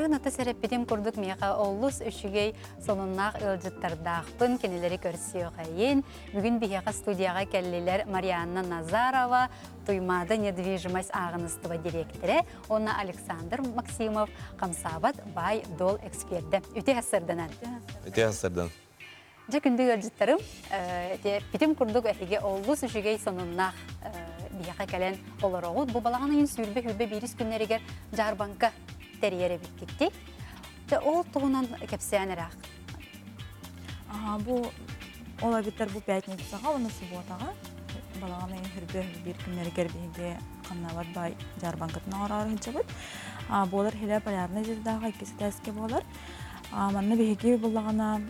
Арын аты сәреппедем күрдік меға олыс үшігей сонуннақ ылжыттардақпын кенелері көрсіyo қайын. Бүгін бейеға студияға кәлілер Марианна Назарова, Туймады недвижимость ағыныстыва директоры, оны Александр Максимов, Қамсабат бай дол эксперті. Үте әсірдінен. Үте әсірдін. Күнді ылжыттарым, педем күрдік әхеге олыс үшігей сонуннақ бейеға кәлін олар оғыд. Бұл балағаны ең сүрбе беріс күннерігер жарбанка терьере биттикти. Ол туғынан кепсиянерақ. Бұл олабиттер бұл пятницаға, оны субботаға. Балағаны хүрбе бір күннері кербейге қаннават бай жарбанкатын ағырары хиджабыд. Болар хиле полярны жердағы ikisi тәске болар. Манны бейге болағана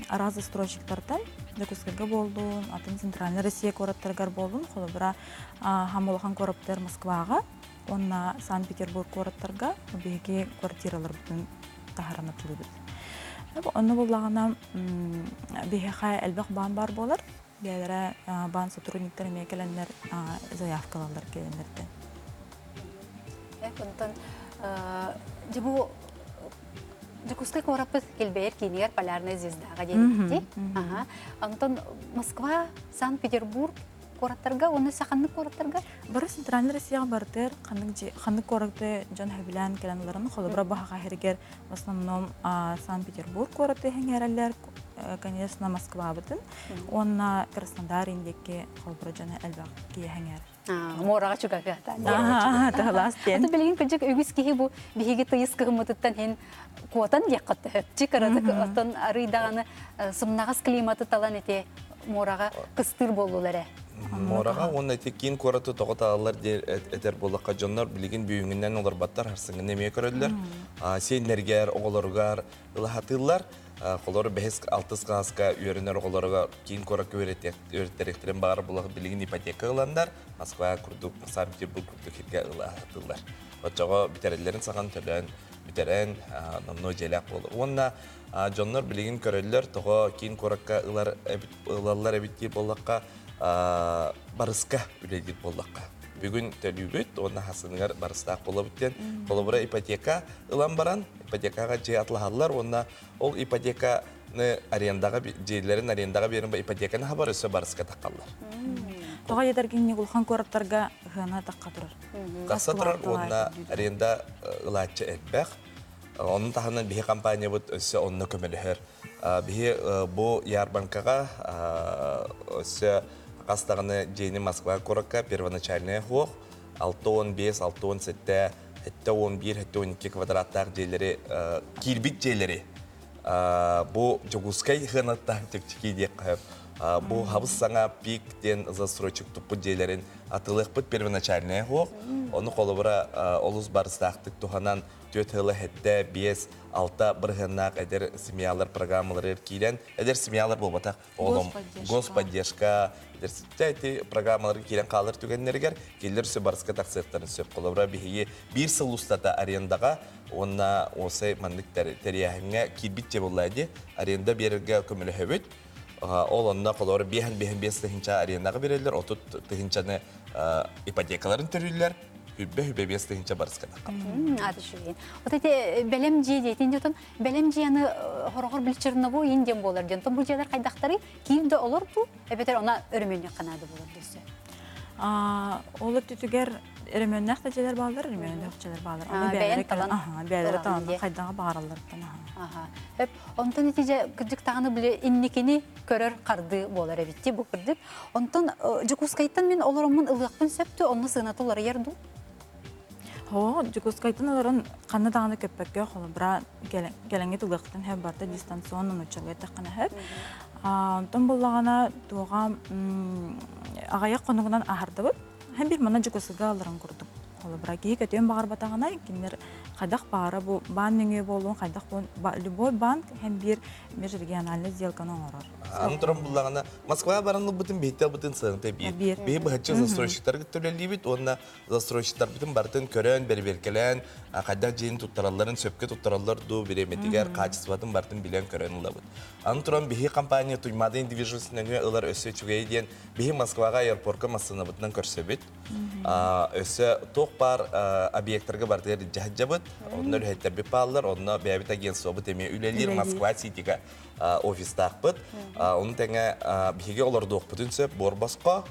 аразы стройщиктартан Закускага болдун, атын Центральный Россия кораттаргар болдун, қолы бұра хамолахан кораптар Москваға. Онна Санкт-Петербург кораттарга беге квартиралар бүтүн тахаранатылыбыт. Онна боллагана бехе элбек бан бар болар. Бейлere бан сотрудниктер мекеленler заявкалар келендерде. Онтон жибу Закускай корапы келбейер кинер полярная звездага дейти. Онтон Москва, Санкт-Петербург кораттарга, оны саханны кораттарга? Бары Центральный Россияға бартыр, қанны коракты жан хөбілән келанларын, қолы бұра бағаға хергер, в основном Санкт-Петербург кораты хенгерелер, конечно, Москва бұтын. Онна Краснодар индеке қолы бұра жаны әлбақ кие хенгер. Мораға чугага. Тағылас ден. Аты білген күнжік өгіз кейі бұл бейге тойыз кығымытыттан хен қуатан деққатты хөп. Чикарады оттан арыйдағаны сымнағыз климаты талан ете мораға қыстыр болулары. Мораға оны кейін көрәті тоғытағалар әтер болаққа жонлар білген бүйіңінен олар баттар арсыңын емей көрәділер. Сейнергер, оғыларғар, ұлағатылар, қолары 5-6 қағасқа үйерінер оғыларға кейін көрәкі өреттеректерін бағар болағы білген ипотека ұландар, Москва күрдік, Санкт-Петербург күрдік ерге ұлағатылар. Отчаға бітерелерін саған төлін, бітерен, намно желек болды. Онна жонлар білген көрәділер тоға кейін көрәкі ұлалар әбітті болаққа барысқа үледер болдаққа. Бүгін төлібіт, оны хасынығар барыстақ бола біттен. Қолы бұра ипотека ұлан баран, ипотекаға жей атлағалар, оны ол ипотеканы жейлерін арендаға берін ба ипотеканы хабар өсі барысқа таққалар. Тоға едергенне ұлған көраттарға ғана таққа тұрар. Қақса тұрар, оны аренда ұлатшы әлбәқ. Оның тағынан бігі компания бұд өсі онына көмелігер. Бігі бұл Ярбанкаға өсі қастағыны жейні Москва көрікка первоначальная хоқ 6-15, 6-17, 7-11, 7-12 квадраттақ жейлері, кирбит жейлері. Бұл Жогускай ғанаттақ текчеке дек қайып. Бұл хабыз саңа пиктен застройчик тұппы жейлерін атылық бұд первоначальная хоқ. Оны қолы бұра олыз барыстақтық тұғанан 4 хетте 5-6 бірғыннақ әдер семьялар программалары кейлен. Әдер семьялар бұл батақ олым господдержка, әдер программалары кейлен қалыр түгенлергер, келдер сөй барысқа тақсырттарын сөп қолыбыра бейге бір сыл ұстата арендаға, онна осы мандық тәрияхіңе кейбітте болайды, аренда берерге көмілі хөбіт. Ол онна қолыбыра бейін-бейін-бес тұхынша арендаға берелер, отут тұхыншаны ипотекаларын түрілер. Хүббе бесті хинча барысқа таққам. Ады шүйен. От әте бәлем жие дейтін дейтін, бәлем жияны ғырғыр білчіріні бұл енден болар дейтін. Бұл жиялар қайдақтары кейімді олар бұл, әбетер она өріменне қанады болар дейсі. Олар түтігер өріменнәқ та желер бағалар, өріменнәқ желер бағалар. Бәлері таланды қайдағы бағаралардан. Онтан нәтиже күрдік тағыны біле иннекені көрір қарды болар әбетте бұл күрдік. Онтан жүкускайттан мен оларымын ұлғақпын сөпті, онына сығынаты олары ерді. Жүкускайттан оларын қанны тағыны көппәкке қолы бұра келеңге тұлғақтан әп барды дистанционын ұчылға таққаны әп. Онтан болағана туға ағаяқ қонығынан ағарды бұд. Әм бір мана жүкускайға алырын көрдім. Қолы бұра кейі көтен бағар батағына, кендер қайдақ бағары бұл бан нөңе болуын, қайдақ любой банк әм бір региональный сделканы оңырыр. Аны тұрын бұлағына Москваға баранлық бұтын бейттел бұтын сығынты бейт. Бей бұхатшы застройщиктар күттілі бейт, онына застройщиктар бұтын бартын көрін, бәрі-беркелен, қайдақ жейін тұттараларын, сөпке тұттаралар ду береметігер, қачысыватын бартын білен көрін ұлы бұд. Аны тұрын бейі компания тұймады индивижуысыныңы ұлар өсі чүгей ден, бейі Москваға аэропорtka масына бұтынан көрсі бейт. Өсі тоқ тоқ бар объекттарға бардығыр жахаджабыт, онны үлхеттер біп балылар, онны бәбіт агентство бұт еме үлелер Москва Ситиға офистақ бұт. Оның тәңі біге олар доқ бұтын сөп, борбасқа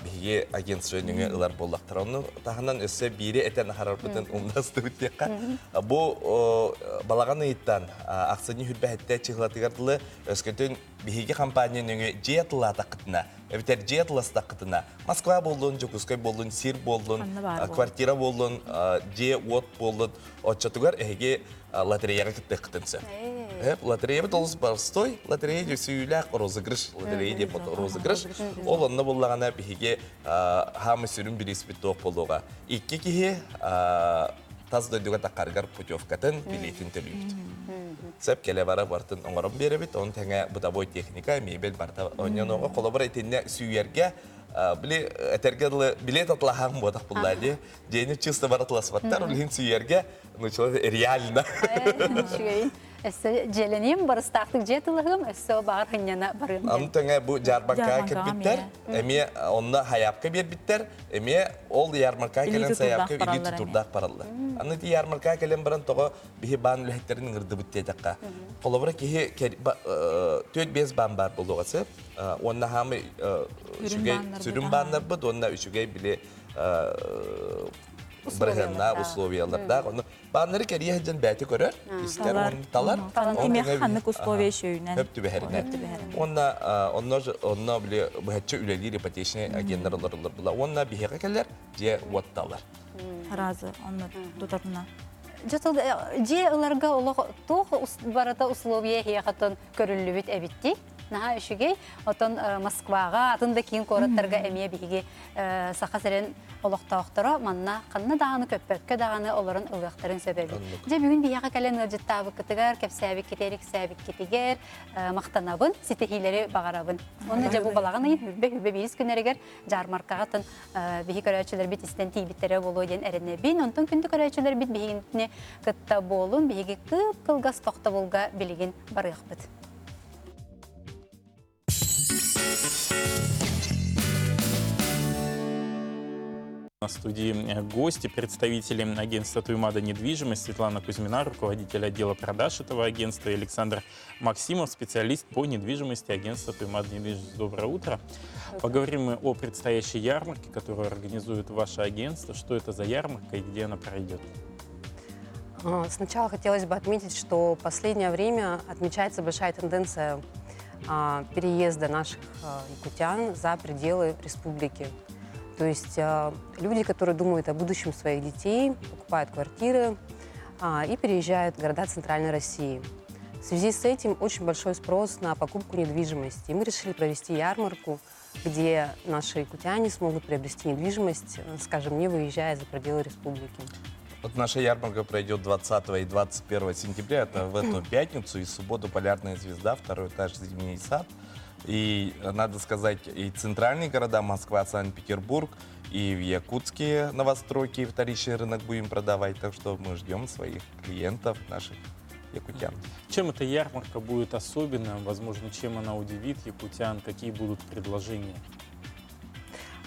биге агентство нүңе ылар боллақтыр. Оны тағынан өсі бире әтен қарар бұтын ұмдасты өттеққа. Бұл балаған ұйттан ақсыны хүлбә әтті чығылатығардылы өскөтін биге компания нүңе жетіла тақытына, әбітер жетілас тақытына. Москва болдың, Жокускай болдың, Сир болдың, квартира болдың, же от болдың. Отчатығар әйге лотереяға кітті қытынсы. Лотерея толыс барстой, лотерея сөйләк розыгрыш, лотерея деп розыгрыш. Ол онна боллағана біге хамы сүрін бірес бітті оқ болуға. Икке кеге таз дойдуға тақарғар путевкатын билетін төлейді. Сәп келе бара бартын оңырым бері біт, оның тәңе бұдабой техника, мебел барта. Онен оға қолабыр әйтенне сүйерге билет атлахам бодақ бұллады. Дейіні чисто баратласваттар, олығын сүйерге реально. Эссе желенем барыстақтық жетілігім, эссе бағыр хынняна барым. Антыңа бұл жарбанқа кірбіттер, әме онына хаяпқа бербіттер, әме ол ярмарқа келен саяпқа или тұтурдақ паралды. Аны ди ярмарқа келен баран тоғы бігі бан үләхеттерінің ұрды бүттейдіққа. Қолыбыра кейі 4-5 бан бар болуғасы, онына хамы сүрін банлар бұд, онына үшігей біле бірғанна условияларда. Банлары кәрие жан бәті көрер, істер оны талар. Имек ханнык условия шөйінен. Хөп түбәхәрінен. Онна біле бұхатчы үлелер ипотечный агенттар олар бұла. Онна бігеға кәлер, же уатталар. Разы, оны тұтатына. Же оларға олық тоқ барата условия хияқатын көрілі бүт әбітті. Наға үшіге, отын Москваға, атында кейін қораттарға әмия бігі сақа сәрен олықтауқтыра, манна қанна дағаны көппөкке дағаны оларын ұлықтарын сөбәбі. Же бүгін бияға кәлен ұлжыттабы күтігер, кәп сәбік кетерік, сәбік кетігер, мақтанабын, сетехилері бағарабын. Оны же бұл балаған айын үрбе бейіз күнерігер жармаркағатын бігі көрәчілер біт істен тейбіттері болу ден әрінебін. Онтын күнді көрәчілер біт бігінтіне күтті болуын, бігі күп қылғас тоқта болға білігін барық бұд. На студии гости, представители агентства «Туймада недвижимость», Светлана Кузьмина, руководитель отдела продаж этого агентства, и Александр Максимов, специалист по недвижимости агентства «Туймада недвижимость». Доброе утро. Поговорим мы о предстоящей ярмарке, которую организует ваше агентство. Что это за ярмарка и где она пройдет? Сначала хотелось бы отметить, что в последнее время отмечается большая тенденция переезда наших якутян за пределы республики. То есть люди, которые думают о будущем своих детей, покупают квартиры и переезжают в города Центральной России. В связи с этим очень большой спрос на покупку недвижимости. И мы решили провести ярмарку, где наши якутяне смогут приобрести недвижимость, скажем, не выезжая за пределы республики. Вот наша ярмарка пройдет 20 и 21 сентября, это в эту пятницу, и в субботу «Полярная звезда», второй этаж «Зимний сад». И, надо сказать, и центральные города, Москва, Санкт-Петербург, и в Якутске новостройки, вторичный рынок будем продавать. Так что мы ждем своих клиентов, наших якутян. Чем эта ярмарка будет особенна? Возможно, чем она удивит якутян? Какие будут предложения?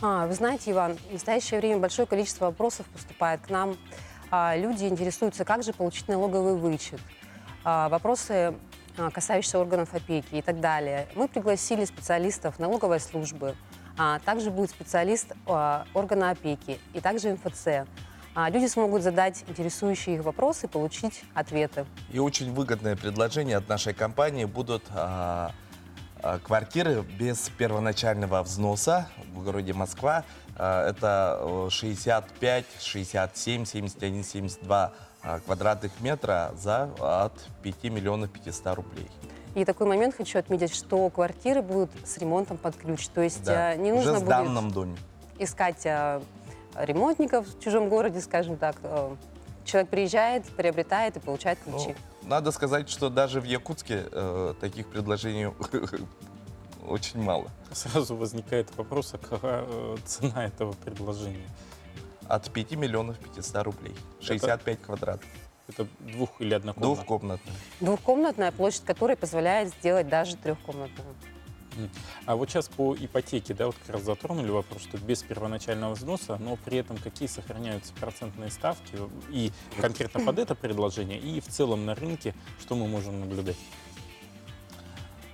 Вы знаете, Иван, в настоящее время большое количество вопросов поступает к нам. Люди интересуются, как же получить налоговый вычет. Вопросы, касающиеся органов опеки и так далее. Мы пригласили специалистов налоговой службы, также будет специалист органа опеки и также МФЦ. Люди смогут задать интересующие их вопросы и получить ответы. И очень выгодное предложение от нашей компании будут квартиры без первоначального взноса в городе Москва. Это 65, 67, 71, 72 квадратных метра от 5 миллионов 500 рублей. И такой момент хочу отметить, что квартиры будут с ремонтом под ключ. То есть не нужно будет искать ремонтников в чужом городе, скажем так. Человек приезжает, приобретает и получает ключи. Надо сказать, что даже в Якутске таких предложений очень мало. Сразу возникает вопрос, а какая цена этого предложения? От 5 миллионов 500 рублей. 65 квадратов. Это двух- или однокомнатная? Двухкомнатная. Двухкомнатная, площадь которой позволяет сделать даже трехкомнатную. А вот сейчас по ипотеке, да, вот как раз затронули вопрос, что без первоначального взноса, но при этом какие сохраняются процентные ставки и конкретно под это предложение, и в целом на рынке, что мы можем наблюдать?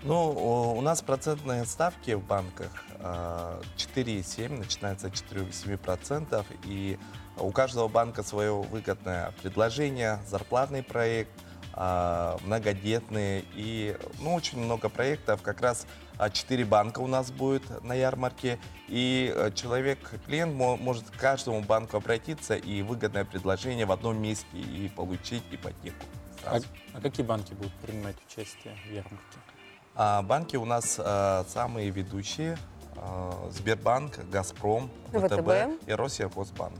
Ну, у нас процентные ставки в банках 4,7, начинается от 4,7%, и у каждого банка свое выгодное предложение, зарплатный проект, многодетные и очень много проектов. Как раз 4 банка у нас будет на ярмарке, и клиент может к каждому банку обратиться и выгодное предложение в одном месте и получить ипотеку сразу. А какие банки будут принимать участие в ярмарке? Банки у нас самые ведущие: Сбербанк, Газпром, ВТБ. ВТБ и Россельхозбанк.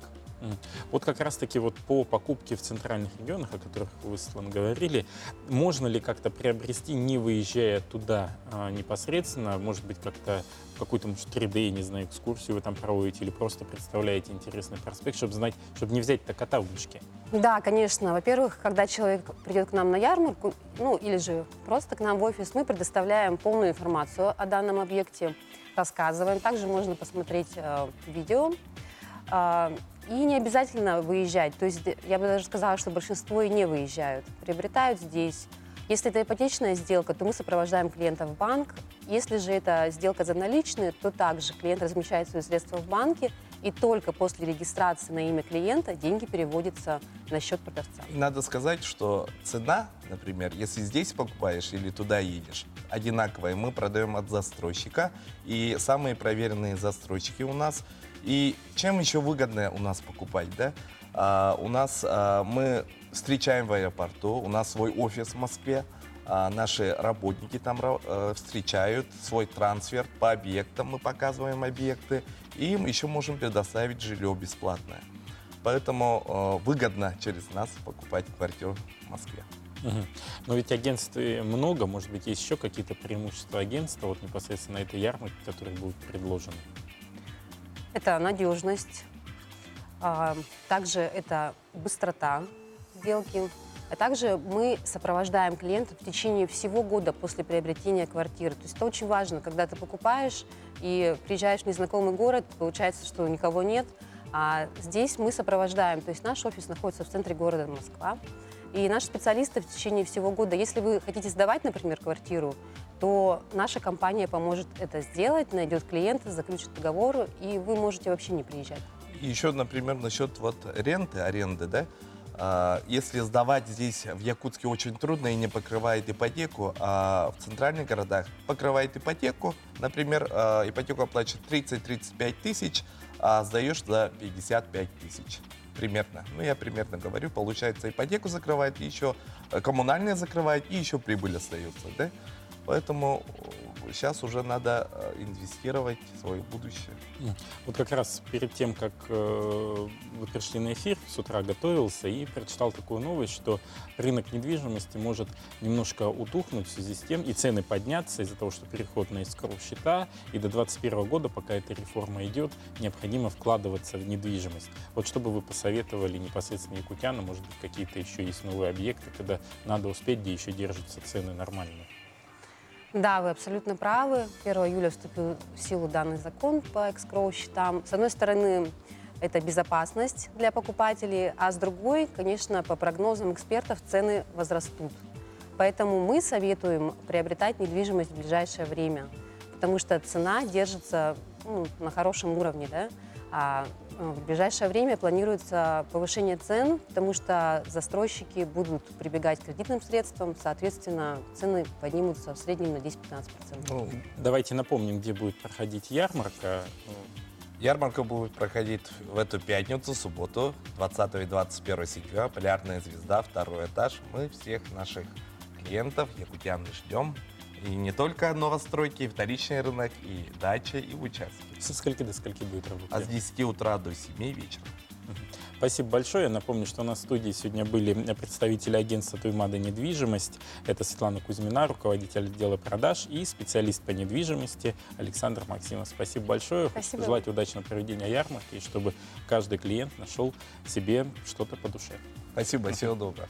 Вот как раз-таки вот по покупке в центральных регионах, о которых вы, Светлана, говорили, можно ли как-то приобрести, не выезжая туда непосредственно, может быть, как-то какую-то, может, 3D, не знаю, экскурсию вы там проводите или просто представляете интересный проспект, чтобы знать, чтобы не взять-то кота в мешке? Да, конечно. Во-первых, когда человек придет к нам на ярмарку, или же просто к нам в офис, мы предоставляем полную информацию о данном объекте, рассказываем. Также можно посмотреть видео. И не обязательно выезжать. То есть я бы даже сказала, что большинство и не выезжают. Приобретают здесь. Если это ипотечная сделка, то мы сопровождаем клиента в банк. Если же это сделка за наличные, то также клиент размещает свои средства в банке, и только после регистрации на имя клиента деньги переводятся на счет продавца. И надо сказать, что цена, например, если здесь покупаешь или туда едешь, одинаковая. Мы продаем от застройщика, и самые проверенные застройщики у нас. И чем еще выгодно у нас покупать, да? Мы встречаем в аэропорту, у нас свой офис в Москве, наши работники там встречают, свой трансфер по объектам, мы показываем объекты, и им еще можем предоставить жилье бесплатное. Поэтому выгодно через нас покупать квартиру в Москве. Но ведь агентств много, может быть, есть еще какие-то преимущества агентства вот непосредственно на этой ярмарке, которые будут предложены? Это надежность, также это быстрота сделки. А также мы сопровождаем клиента в течение всего года после приобретения квартиры. То есть это очень важно, когда ты покупаешь и приезжаешь в незнакомый город, получается, что никого нет. А здесь мы сопровождаем, то есть наш офис находится в центре города Москва. И наши специалисты в течение всего года, если вы хотите сдавать, например, квартиру, то наша компания поможет это сделать, найдет клиента, заключит договор, и вы можете вообще не приезжать. И еще, например, насчет аренды, да? Если сдавать здесь в Якутске очень трудно и не покрывает ипотеку, а в центральных городах покрывает ипотеку, например, ипотеку оплачивает 30-35 тысяч, а сдаешь за 55 тысяч. Примерно. Я примерно говорю, получается, ипотеку закрывает, и еще коммунальные закрывает, и еще прибыль остается, да? Поэтому сейчас уже надо инвестировать в свое будущее. Вот как раз перед тем, как вы пришли на эфир, с утра готовился и прочитал такую новость, что рынок недвижимости может немножко утухнуть в связи с тем, и цены подняться из-за того, что переход на эскроу-счета, и до 2021 года, пока эта реформа идет, необходимо вкладываться в недвижимость. Вот что бы вы посоветовали непосредственно якутянам, может быть, какие-то еще есть новые объекты, когда надо успеть, где еще держатся цены нормальные? Да, вы абсолютно правы. 1 июля вступил в силу данный закон по эскроу-счетам. С одной стороны, это безопасность для покупателей, а с другой, конечно, по прогнозам экспертов, цены возрастут. Поэтому мы советуем приобретать недвижимость в ближайшее время, потому что цена держится на хорошем уровне, да? А в ближайшее время планируется повышение цен, потому что застройщики будут прибегать к кредитным средствам, соответственно, цены поднимутся в среднем на 10-15%. Давайте напомним, где будет проходить ярмарка. Ярмарка будет проходить в эту пятницу, субботу, 20 и 21 сентября. Полярная звезда, 2 этаж. Мы всех наших клиентов, якутян, ждем. И не только новостройки, и вторичный рынок, и дачи, и участки. Со скольки до скольки будет работать? А с 10 утра до 7 вечера. Спасибо большое. Я напомню, что у нас в студии сегодня были представители агентства «Туймада недвижимость». Это Светлана Кузьмина, руководитель отдела продаж, и специалист по недвижимости Александр Максимов. Спасибо большое. Спасибо. Желаю удачного проведения ярмарки, и чтобы каждый клиент нашел себе что-то по душе. Спасибо, всего доброго.